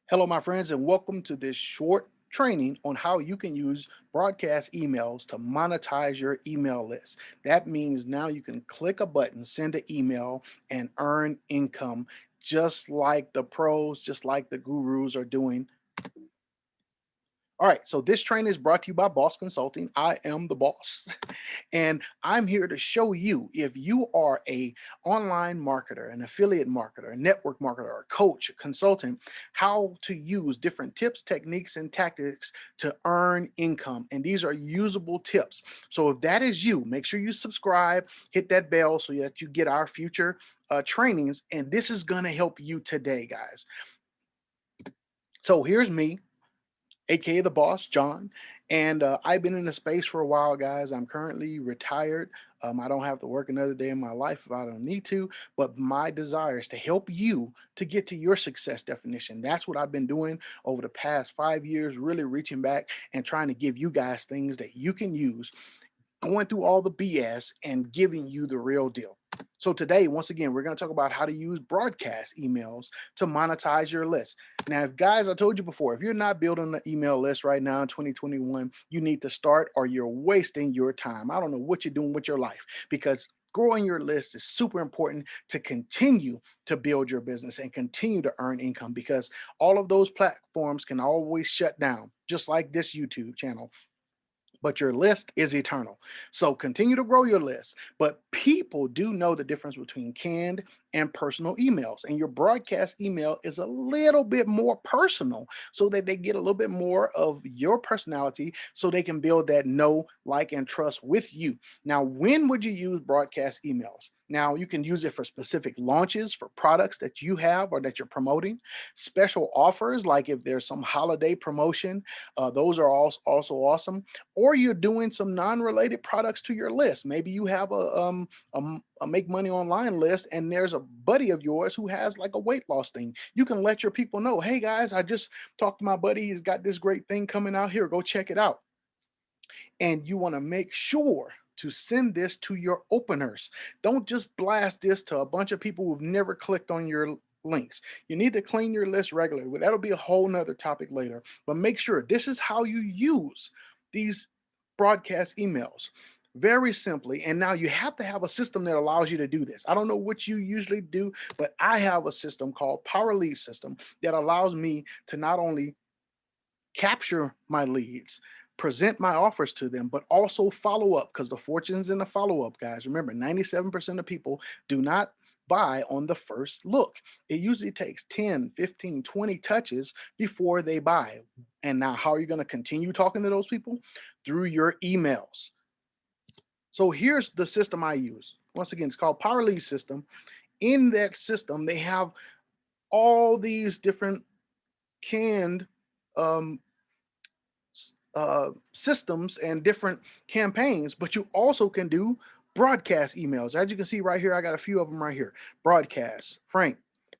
Hello, my friends, and welcome to this short training on how you can use broadcast emails to monetize your email list. That means now you can click a button, send an email, and earn income just like the pros, just like the gurus are doing. All right, so this training is brought to you by Boss Consulting. I am the boss. And I'm here to show you if you are a online marketer, an affiliate marketer, a network marketer, a coach, a consultant, how to use different tips, techniques, and tactics to earn income. And these are usable tips. So if that is you, make sure you subscribe, hit that bell so that you get our future trainings. And this is going to help you today, guys. So here's me, aka the boss, John. And I've been in the space for a while, guys. I'm currently retired. I don't have to work another day in my life if I don't need to. But my desire is to help you to get to your success definition. That's what I've been doing over the past 5 years, really reaching back and trying to give you guys things that you can use, going through all the BS and giving you the real deal. So today, once again, we're going to talk about how to use broadcast emails to monetize your list. Now, if guys, I told you before, if you're not building an email list right now in 2021, you need to start or you're wasting your time. I don't know what you're doing with your life because growing your list is super important to continue to build your business and continue to earn income because all of those platforms can always shut down, just like this YouTube channel, but your list is eternal. So continue to grow your list. But people do know the difference between canned and personal emails. And your broadcast email is a little bit more personal so that they get a little bit more of your personality so they can build that know, like, and trust with you. Now, when would you use broadcast emails? Now, you can use it for specific launches for products that you have or that you're promoting, special offers, like if there's some holiday promotion, those are also awesome, or you're doing some non-related products to your list. Maybe you have a make money online list and there's a buddy of yours who has like a weight loss thing. You can let your people know, hey guys, I just talked to my buddy. He's got this great thing coming out here. Go check it out. And you want to make sure to send this to your openers. Don't just blast this to a bunch of people who've never clicked on your links. You need to clean your list regularly. Well, that'll be a whole nother topic later. But make sure this is how you use these broadcast emails. Very simply. And now you have to have a system that allows you to do this. I don't know what you usually do, but I have a system called Power Lead System that allows me to not only capture my leads, present my offers to them, but also follow up because the fortune's in the follow up, guys. Remember, 97% of people do not buy on the first look. It usually takes 10, 15, 20 touches before they buy. And now, how are you going to continue talking to those people? Through your emails. So here's the system I use. Once again, it's called Power Lead System. In that system, they have all these different canned um, systems and different campaigns, but you also can do broadcast emails. As you can see right here, I got a few of them right here. Broadcast, Frank,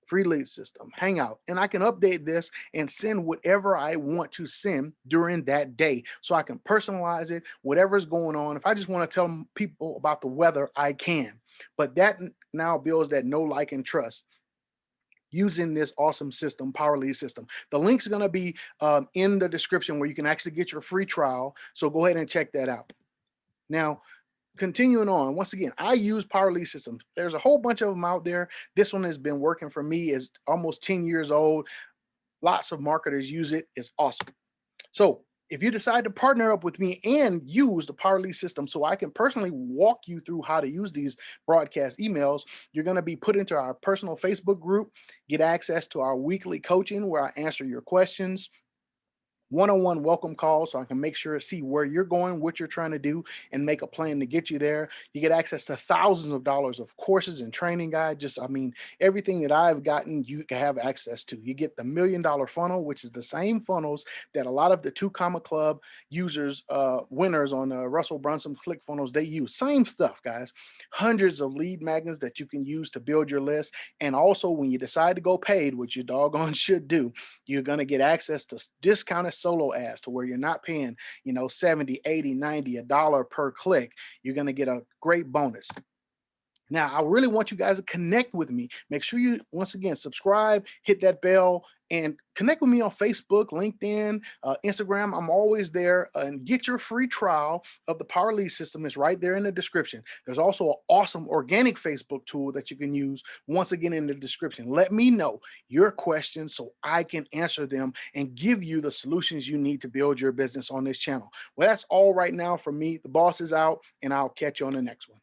free lead system, Hangout, and I can update this and send whatever I want to send during that day. So I can personalize it, whatever's going on. If I just want to tell people about the weather, I can. But that now builds that know, like, and trust using this awesome system, Power Lead System. The link's going to be in the description where you can actually get your free trial. So go ahead and check that out. Now, continuing on, once again, I use Power Lead Systems. There's a whole bunch of them out there. This one has been working for me. Is almost 10 years old. Lots of marketers use it. It's awesome. So if you decide to partner up with me and use the Power Lead System so I can personally walk you through how to use these broadcast emails, you're going to be put into our personal Facebook group, get access to our weekly coaching where I answer your questions, one-on-one welcome call so I can make sure to see where you're going, what you're trying to do, and make a plan to get you there. You get access to thousands of dollars of courses and training guide. Just, I mean, everything that I've gotten, you can have access to. You get the $1 million funnel, which is the same funnels that a lot of the Two Comma Club users, winners on Russell Brunson Click Funnels, they use. Same stuff, guys. Hundreds of lead magnets that you can use to build your list. And also, when you decide to go paid, which you doggone should do, you're going to get access to discounted solo ads to where you're not paying, 70, 80, 90, $1 per click. You're going to get a great bonus. Now, I really want you guys to connect with me. Make sure you, once again, subscribe, hit that bell, and connect with me on Facebook, LinkedIn, Instagram. I'm always there. And get your free trial of the Power Lead system. It's right there in the description. There's also an awesome organic Facebook tool that you can use, once again, in the description. Let me know your questions so I can answer them and give you the solutions you need to build your business on this channel. Well, that's all right now from me. The boss is out, and I'll catch you on the next one.